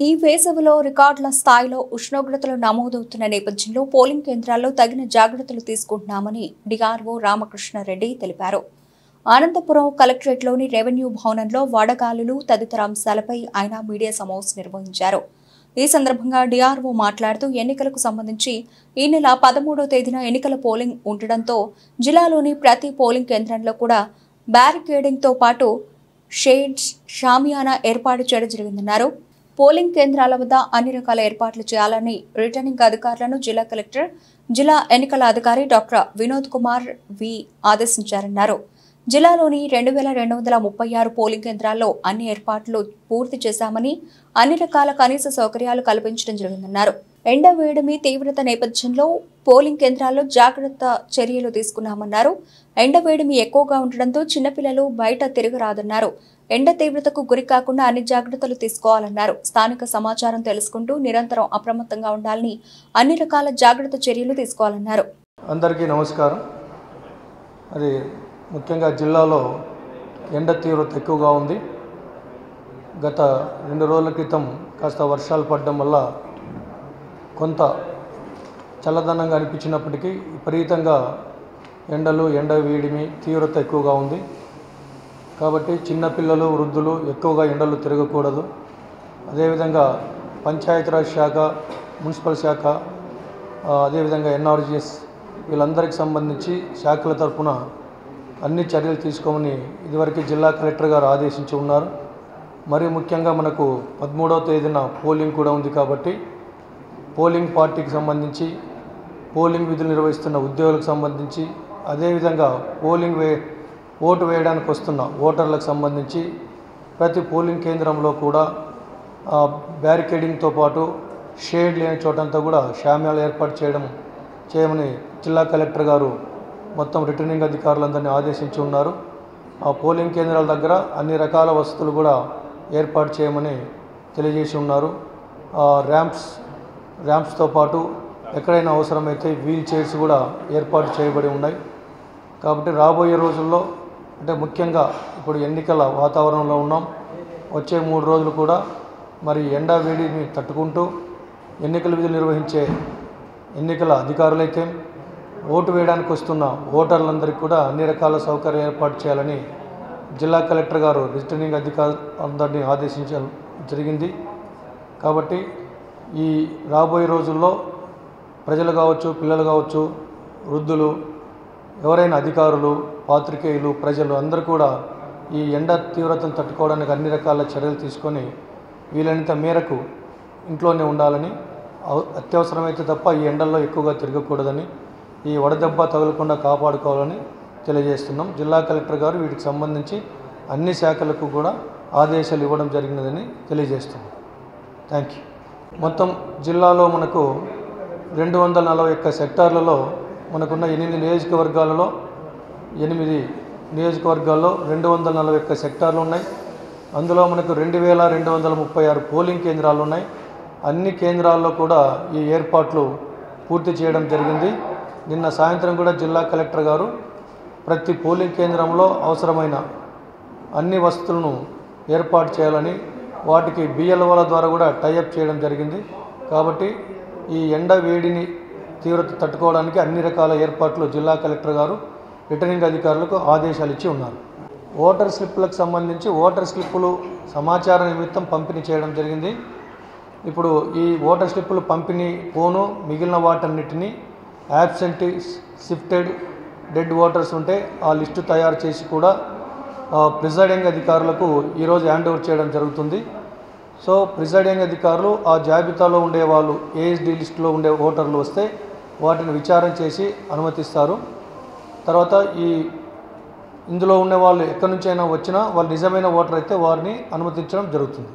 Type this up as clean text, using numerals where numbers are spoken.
ఈ వేసవిలో రికార్డుల స్థాయిలో ఉష్ణోగ్రతలు నమోదవుతున్న నేపథ్యంలో పోలింగ్ కేంద్రాల్లో తగిన జాగ్రత్తలు తీసుకుంటున్నామని డిఆర్ఓ రామకృష్ణారెడ్డి తెలిపారు. అనంతపురం కలెక్టరేట్లోని రెవెన్యూ భవనంలో వడగాలులు తదితర అంశాలపై ఆయన మీడియా సమావేశం నిర్వహించారు. ఈ సందర్భంగా డిఆర్ఓ మాట్లాడుతూ ఎన్నికలకు సంబంధించి ఈ నెల 13వ తేదీన ఎన్నికల పోలింగ్ ఉండడంతో జిల్లాలోని ప్రతి పోలింగ్ కేంద్రంలో కూడా బ్యారికేడింగ్తో పాటు షేడ్స్, షామియానా ఏర్పాటు చేయడం జరిగిందన్నారు. పోలింగ్ కేంద్రాల వద్ద అన్ని రకాల ఏర్పాట్లు చేయాలని రిటర్నింగ్ అధికారులను జిల్లా కలెక్టర్, జిల్లా ఎన్నికల అధికారి డాక్టర్ వినోద్ కుమార్ వి ఆదేశించారన్నారు. జిల్లాలోని 2236 పోలింగ్ కేంద్రాల్లో అన్ని ఏర్పాట్లు పూర్తి చేశామని, అన్ని రకాల కనీస సౌకర్యాలు కల్పించడం జరిగిందన్నారు. ఎండ వేడిమి తీవ్రత నేపథ్యంలో పోలింగ్ కేంద్రాల్లో జాగ్రత్త చర్యలు తీసుకున్నామన్నారు. ఎండ వేడిమి ఎక్కువగా ఉండడంతో చిన్నపిల్లలు బయట తిరగరాదన్నారు. ఎండ తీవ్రతకు గురి కాకుండా అన్ని జాగ్రత్తలు తీసుకోవాలన్నారు. స్థానిక సమాచారం తెలుసుకుంటూ నిరంతరం అప్రమత్తంగా ఉండాలని, అన్ని రకాల జాగ్రత్త చర్యలు తీసుకోవాలన్నారు. అందరికీ నమస్కారం. అది ముఖ్యంగా జిల్లాలో ఎండ తీవ్రత ఎక్కువగా ఉంది. గత 2 రోజుల క్రితం కాస్త వర్షాలు పడడం వల్ల కొంత చల్లదనంగా అనిపించినప్పటికీ విపరీతంగా ఎండ వేడిమి తీవ్రత ఎక్కువగా ఉంది. కాబట్టి చిన్నపిల్లలు, వృద్ధులు ఎక్కువగా ఎండలు తిరగకూడదు. అదేవిధంగా పంచాయతీరాజ్ శాఖ, మున్సిపల్ శాఖ, అదేవిధంగా ఎన్ఆర్జీఎస్ వీళ్ళందరికీ సంబంధించి శాఖల తరఫున అన్ని చర్యలు తీసుకోమని ఇదివరకు జిల్లా కలెక్టర్ గారు ఆదేశించి ఉన్నారు. మరి ముఖ్యంగా మనకు 13వ తేదీన పోలింగ్ కూడా ఉంది. కాబట్టి పోలింగ్ పార్టీకి సంబంధించి, పోలింగ్ విధులు నిర్వహిస్తున్న ఉద్యోగులకు సంబంధించి, అదేవిధంగా ఓటు వేయడానికి వస్తున్న ఓటర్లకు సంబంధించి ప్రతి పోలింగ్ కేంద్రంలో కూడా బ్యారికేడింగ్తో పాటు షేడ్ లేని చోటంతా కూడా షామ్యాలు ఏర్పాటు చేయమని జిల్లా కలెక్టర్ గారు మొత్తం రిటర్నింగ్ అధికారులందరినీ ఆదేశించి ఉన్నారు. ఆ పోలింగ్ కేంద్రాల దగ్గర అన్ని రకాల వసతులు కూడా ఏర్పాటు చేయమని తెలియజేసి ఉన్నారు. ర్యాంప్స్తో పాటు ఎక్కడైనా అవసరమైతే వీల్ చైర్స్ కూడా ఏర్పాటు చేయబడి ఉన్నాయి. కాబట్టి రాబోయే రోజుల్లో, అంటే ముఖ్యంగా ఇప్పుడు ఎన్నికల వాతావరణంలో ఉన్నాం, వచ్చే 3 రోజులు కూడా మరి ఎండ వేడిని తట్టుకుంటూ ఎన్నికల విధులు నిర్వహించే ఎన్నికల అధికారులైతే, ఓటు వేయడానికి వస్తున్న ఓటర్లందరికీ కూడా అన్ని రకాల సౌకర్యాలు ఏర్పాటు చేయాలని జిల్లా కలెక్టర్ గారు రిటర్నింగ్ అధికారులందరినీ ఆదేశించడం జరిగింది. కాబట్టి ఈ రాబోయే రోజుల్లో ప్రజలు కావచ్చు, పిల్లలు కావచ్చు, వృద్ధులు, ఎవరైనా అధికారులు, పాత్రికేయులు, ప్రజలు అందరూ కూడా ఈ ఎండ తీవ్రతను తట్టుకోవడానికి అన్ని రకాల చర్యలు తీసుకొని వీలైనంత మేరకు ఇంట్లోనే ఉండాలని, అత్యవసరమైతే తప్ప ఈ ఎండల్లో ఎక్కువగా తిరగకూడదని, ఈ వడదెబ్బ తగలకుండా కాపాడుకోవాలని తెలియజేస్తున్నాం. జిల్లా కలెక్టర్ గారు వీటికి సంబంధించి అన్ని శాఖలకు కూడా ఆదేశాలు ఇవ్వడం జరిగినదని తెలియజేస్తున్నాం. Thank you. మొత్తం జిల్లాలో మనకు 241 సెక్టార్లలో మనకున్న 8 నియోజకవర్గాలలో 8 నియోజకవర్గాల్లో 241 సెక్టార్లు ఉన్నాయి. అందులో మనకు 2236 పోలింగ్ కేంద్రాలు ఉన్నాయి. అన్ని కేంద్రాల్లో కూడా ఈ ఏర్పాట్లు పూర్తి చేయడం జరిగింది. నిన్న సాయంత్రం కూడా జిల్లా కలెక్టర్ గారు ప్రతి పోలింగ్ కేంద్రంలో అవసరమైన అన్ని వసతులను ఏర్పాటు చేయాలని, వాటికి బిఎల్ఓల ద్వారా కూడా టైఅప్ చేయడం జరిగింది. కాబట్టి ఈ ఎండ వేడిని తీవ్రత తట్టుకోవడానికి అన్ని రకాల ఏర్పాట్లు జిల్లా కలెక్టర్ గారు రిటర్నింగ్ అధికారులకు ఆదేశాలు ఇచ్చి ఉన్నారు. ఓటర్ స్లిప్పులకు సంబంధించి ఓటర్ స్లిప్పులు సమాచార నిమిత్తం పంపిణీ చేయడం జరిగింది. ఇప్పుడు ఈ ఓటర్ స్లిప్పులు పంపిణీ పోను మిగిలిన వాటన్నిటినీ యాబ్సెంటీ, షిఫ్టెడ్, డెడ్ ఓటర్స్ ఉంటే ఆ లిస్టు తయారు చేసి కూడా ప్రిసైడింగ్ అధికారులకు ఈరోజు హ్యాండ్ ఓవర్ చేయడం జరుగుతుంది. సో ప్రిసైడింగ్ అధికారులు ఆ జాబితాలో ఉండే వాళ్ళు, ఏఎస్డి లిస్టులో ఉండే ఓటర్లు వస్తే వాటిని విచారణ చేసి అనుమతిస్తారు. తర్వాత ఇందులో ఉండే వాళ్ళు ఎక్కడి నుంచైనా వచ్చినా వాళ్ళు నిజమైన ఓటర్ అయితే వారిని అనుమతించడం జరుగుతుంది.